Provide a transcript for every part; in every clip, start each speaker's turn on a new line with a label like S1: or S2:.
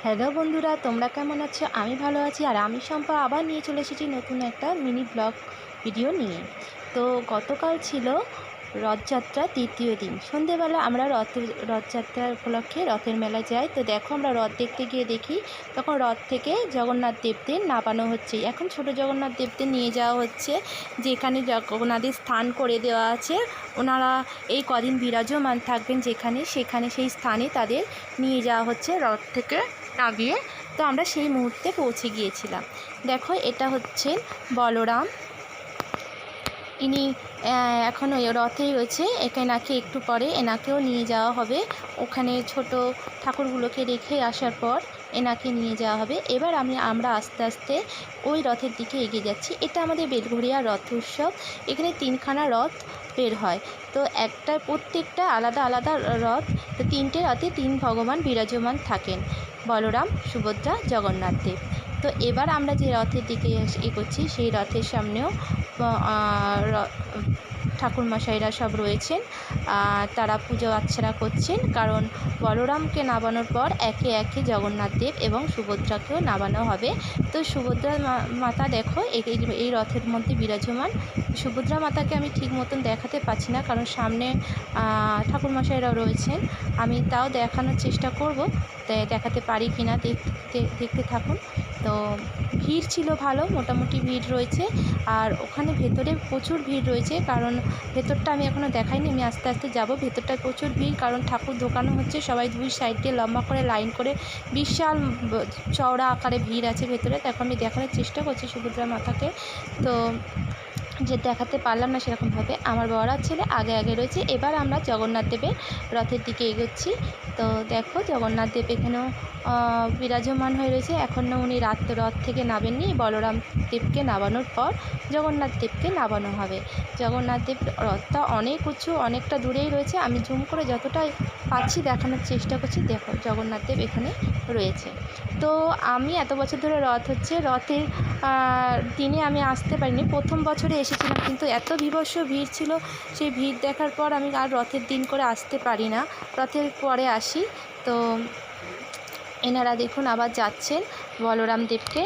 S1: Hello বন্ধুরা, তোমরা কেমন আছো? আমি ভালো আছি। আর আমি শম্পা আবার নিয়ে চলে এসেছি নতুন একটা মিনি ব্লগ ভিডিও নিয়ে। তো গতকাল ছিল রথযাত্রার দ্বিতীয় দিন। সন্ধেবেলা আমরা রথযাত্রার উপলক্ষে রথের মেলায় যাই। তো দেখো, আমরা রথ দেখতে গিয়ে দেখি তখন রথ থেকে জগন্নাথ দেবদের নামানো হচ্ছে। এখন ছোট জগন্নাথ দেবদের নিয়ে যাওয়া হচ্ছে, যেখানে ওনাদের স্থান করে দেওয়া আছে। ওনারা এই কদিন বিরাজমান থাকবেন সেখানে সেই স্থানে তাদের নিয়ে যাওয়া হচ্ছে রথ থেকে নামিয়ে। তো আমরা সেই মুহূর্তে পৌঁছে গিয়েছিলাম। দেখো, এটা হচ্ছেন বলরাম। ইনি এখন ওই রথেই রয়েছে। এনাকে একটু পরে এনাকেও নিয়ে যাওয়া হবে। ওখানে ছোট ঠাকুরগুলোকে রেখে আসার পর এনাকে নিয়ে যাওয়া হবে। এবার আমরা আস্তে আস্তে ওই রথের দিকে এগিয়ে যাচ্ছি। এটা আমাদের বেলঘরিয়া রথ উৎসব। এখানে 3খানা রথ বের হয়। তো প্রত্যেকটা আলাদা আলাদা রথ। তো 3টে রথে 3 ভগবান বিরাজমান থাকেন, বলরাম, সুভদ্রা, জগন্নাথ দেব। তো এবার আমরা যে রথের দিকে এগোচ্ছি সেই রথের সামনেও ঠাকুরমশাইরা সব রয়েছেন। তারা পুজো আর্চনা করছেন, কারণ বলরামকে নামানোর পর একে একে জগন্নাথ দেব এবং সুভদ্রাকেও নামানো হবে। তো সুভদ্রা মাতা দেখো এই রথের মধ্যে বিরাজমান। সুভদ্রা মাতাকে আমি ঠিক মতন দেখাতে পারছি না, কারণ সামনে ঠাকুরমশাইরাও রয়েছেন। আমি তাও দেখানোর চেষ্টা করব, দেখাতে পারি কি না দেখতে থাকুন। তো ভিড় ছিল ভালো, মোটামুটি ভিড় রয়েছে। আর ওখানে ভেতরে প্রচুর ভিড় রয়েছে, কারণ ভেতরটা আমি এখনও দেখাইনি। আমি আস্তে আস্তে যাব। ভেতরটায় প্রচুর ভিড়, কারণ ঠাকুর ঢোকানো হচ্ছে। সবাই দুই সাইড দিয়ে লম্বা করে লাইন করে বিশাল চওড়া আকারে ভিড় আছে ভেতরে। তো এখন আমি দেখানোর চেষ্টা করছি সুভদ্রা মাতাকে। তো যে দেখাতে পারলাম না সেরকমভাবে। আমার বড় ছেলে আগে আগে রয়েছে। এবার আমরা জগন্নাথ দেবের রথের দিকে এগোচ্ছি। তো দেখো, জগন্নাথ দেব এখানেও বিরাজমান হয়ে রয়েছে। এখনও উনি রথ থেকে নামেননি। বলরাম দেবকে নামানোর পর জগন্নাথ দেবকে নামানো হবে। জগন্নাথ দেব রথটা অনেক উঁচু, অনেকটা দূরেই রয়েছে। আমি জুম করে যতটা পাচ্ছি দেখানোর চেষ্টা করছি। দেখো, জগন্নাথ দেব এখানে রয়েছে। তো আমি এত বছর ধরে রথের দিনে আমি আসতে পারিনি। প্রথম বছরে এসেছিলাম, কিন্তু এত বীভৎস ভিড় ছিল। সেই ভিড় দেখার পর আমি আর রথের দিন করে আসতে পারি না, রথের পরে আসি। তো এনারা দেখুন আবার যাচ্ছেন বলরাম দেবকে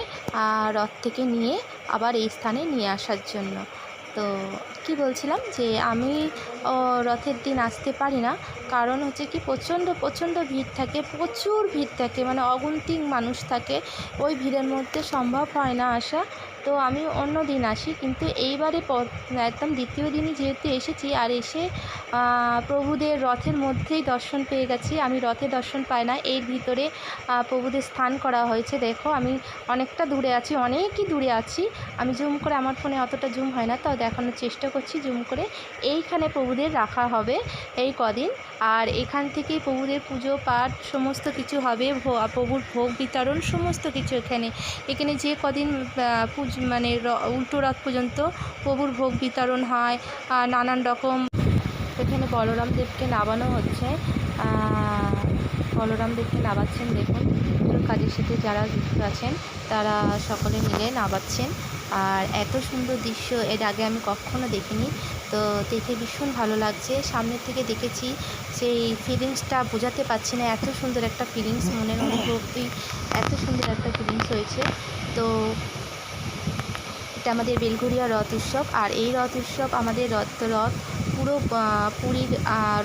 S1: রথ থেকে নিয়ে আবার এই স্থানে নিয়ে আসার জন্য। তো কি বলছিলাম, যে আমি রথের দিন আসতে পারি না, কারণ হচ্ছে কি প্রচণ্ড ভিড় থাকে, প্রচুর ভিড় থাকে, মানে অগুন্তিক মানুষ থাকে। ওই ভিড়ের মধ্যে সম্ভব হয় না আসা। তো আমি অন্য দিন আসি, কিন্তু এইবারে একদম দ্বিতীয় দিনই যেহেতু এসেছি, আর এসে প্রভুদের রথের মধ্যেই দর্শন পেয়ে গেছি। আমি রথে দর্শন পাই না, এর ভিতরে প্রভুদের স্থান করা হয়েছে। দেখো, আমি অনেকটা দূরে আছি, অনেকই দূরে আছি। আমি জুম করে, আমার ফোনে অতটা জুম হয় না, তাও দেখানোর চেষ্টা করছি জুম করে। এইখানে প্রভুদের রাখা হবে এই কদিন। আর এখান থেকেই প্রভুদের পুজো পাঠ সমস্ত কিছু হবে। প্রভুর ভোগ বিতরণ সমস্ত কিছু এখানে যে কদিন মানে উল্টো রথ পর্যন্ত প্রভুর ভোগ বিতরণ হয়। নানান রকম এখানে বলরাম দেবকে নামানো হচ্ছে। বলরাম দেবকে নামাচ্ছেন, দেখুন কাজের সাথে যারা যুক্ত আছেন তারা সকলে মিলে নামাচ্ছেন। আর এত সুন্দর দৃশ্য এর আগে আমি কখনো দেখিনি। তো দেখে ভীষণ ভালো লাগছে। সামনের থেকে দেখেছি, সেই ফিলিংসটা বোঝাতে পারছি না। এত সুন্দর একটা ফিলিংস, মনের অনুভূতি, এত সুন্দর একটা ফিলিংস হয়েছে। তো এটা আমাদের বেলঘরিয়া রথ উৎসব। আর এই রথ উৎসব আমাদের রথ পুরো পুরীর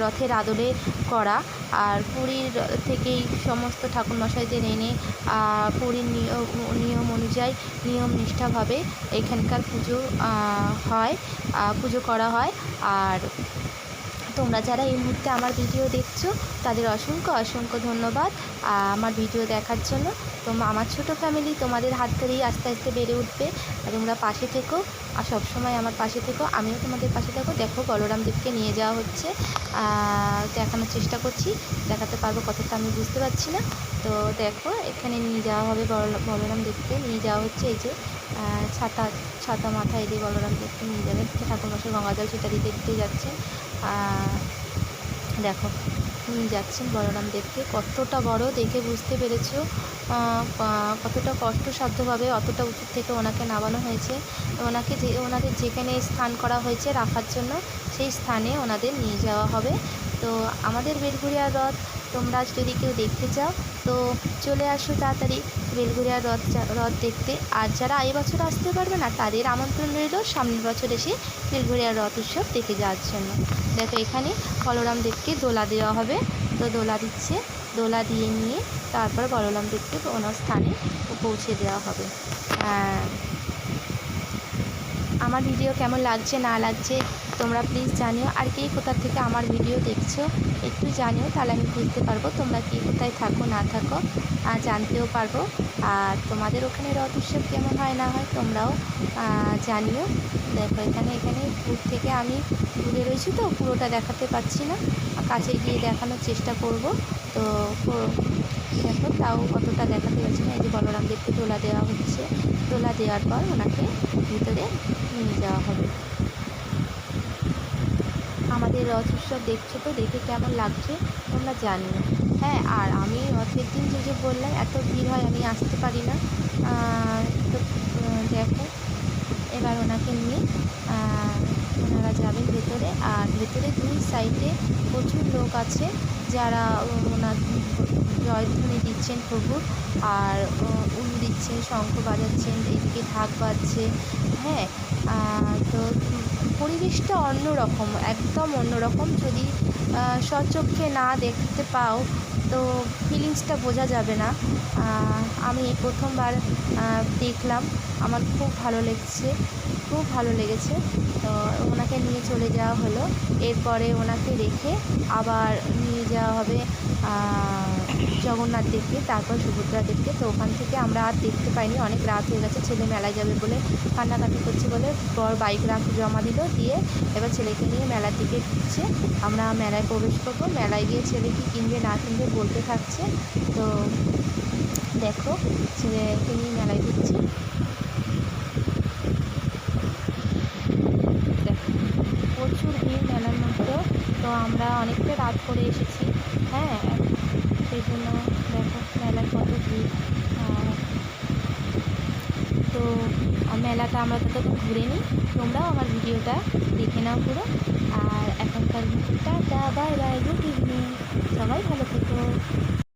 S1: রথের আদলে করা। আর পুরীর থেকেই সমস্ত ঠাকুরমশাইদের এনে পুরীর নিয়ম অনুযায়ী নিয়ম নিষ্ঠাভাবে এখানকার পুজো করা হয়। আর তোমরা যারা এই মুহূর্তে আমার ভিডিও দেখছো তাদের অসংখ্য ধন্যবাদ আমার ভিডিও দেখার জন্য। আমার ছোটো ফ্যামিলি তোমাদের হাত ধরেই আস্তে আস্তে বেড়ে উঠবে। আর তোমরা পাশে থেকো, আর সবসময় আমার পাশে থেকো, আমিও তোমাদের পাশে থাকো। দেখো, বলরাম দেবকে নিয়ে যাওয়া হচ্ছে, দেখানোর চেষ্টা করছি। দেখাতে পারবো কতটা আমি বুঝতে পারছি না। তো দেখো, এখানে নিয়ে যাওয়া হবে বলরাম দেবকে নিয়ে যাওয়া হচ্ছে। এই যে ছাতা মাথায় দিয়ে বলরাম দেবকে নিয়ে যাবেন। ঠাকুরমশাই গঙ্গাজল সেটা দিতে যাচ্ছেন। দেখো, নিয়ে যাচ্ছেন বলরাম দেবকে। কতটা বড় দেখে বুঝতে পেরেছো কতটা কষ্টসাধ্যভাবে অতটা উঁচু থেকে ওনাকে নামানো হয়েছে। ওনাদের যেখানে স্থান করা হয়েছে রাখার জন্য, সেই স্থানে ওনাদের নিয়ে যাওয়া হবে। তো আমাদের বেলঘরিয়া রথ তোমরা যদি কেউ দেখতে চাও তো চলে আসো তাড়াতাড়ি বেলঘরিয়ার রথ দেখতে। আর যারা এই বছর আসতে পারবে না তাদের আমন্ত্রণ রইল সামনের বছর এসে বেলঘরিয়ার রথ উৎসব দেখে যাওয়ার জন্য। দেখো এখানে বলরাম দেবকে দোলা দেওয়া হবে, তো দোলা দিচ্ছে, দোলা দিয়ে নিয়ে তারপর বলরাম দেবকে ওনার স্থানে পৌঁছে দেওয়া হবে। আমার ভিডিও কেমন লাগছে না লাগছে তোমরা প্লিজ জানিও। আর কে কোথা থেকে আমার ভিডিও দেখছো একটু জানিও, তাহলে আমি বুঝতে পারবো তোমরা কে কোথায় থাকো না থাকো, আর জানতেও পারবো। আর তোমাদের ওখানে রথ উৎসব কেমন হয় না হয় তোমরাও জানিও। দেখো এখানে দূর থেকে আমি দূরে রয়েছি তো পুরোটা দেখাতে পারছি না, কাছে গিয়ে দেখানোর চেষ্টা করব। তো দেখো তাও অতটা দেখাতে পারছি না। এই যে বলরাম দেবকে দোলা দেওয়া হচ্ছে, দোলা দেওয়ার পর ওনাকে ভিতরে নিয়ে যাওয়া হবে। আমাদের রথ উৎসব দেখছো তো, দেখে কেমন লাগছে তোমরা জানিও। হ্যাঁ, আর আমি রথের দিন যে বললাম এত ভিড় হয় আমি আসতে পারি না। তো দেখো এবার ওনাকে নিয়ে ওনারা যাবেন ভেতরে। আর ভেতরে দুই সাইডে প্রচুর লোক আছে যারা ওনার জয়ধ্বনি দিচ্ছেন প্রভুর, আর উলু দিচ্ছেন, শঙ্খ বাজাচ্ছেন, এইদিকে ঢাক বাজছে। হ্যাঁ, তো পরিবেশটা অন্যরকম, একদম অন্যরকম। যদি স্বচক্ষে না দেখতে পাও তো ফিলিংসটা বোঝা যাবে না। আমি এই প্রথমবার দেখলাম, আমার খুব ভালো লেগেছে, খুব ভালো লেগেছে। তো ওনাকে নিয়ে চলে যাওয়া হলো, এরপরে ওনাকে রেখে আবার নিয়ে যাওয়া হবে জগন্নাথ দেবকে, তারপর সুভদ্রা দেবকে। তো ওখান থেকে আমরা আর দেখতে পাইনি, অনেক রাত হয়ে গেছে। ছেলে মেলায় যাবে বলে কান্নাকাটি করছে বলে বর বাইক জমা দিল, দিয়ে এবার ছেলেকে নিয়ে মেলার দিকে ঢুকছে। আমরা মেলায় প্রবেশ করবো, মেলায় গিয়ে ছেলে কি কিনবে না কিনবে বলতে থাকছে। তো দেখো ছেলেকে নিয়ে মেলায় ঢুকছে, দেখো প্রচুর ভিড় মেলার মধ্যেও। তো আমরা অনেকটা রাত করে এসেছি। হ্যাঁ, সেই জন্য দেখো মেলায় কত ভিড়। তো মেলাটা আমরা ততক্ষণ ঘুরে নিই, তোমরাও আমার ভিডিওটা দেখে নাও পুরো। আর এখনকার ভিডিওটা বাই বাই, গুড ইভিনিং, সবাই ভালো থেকো।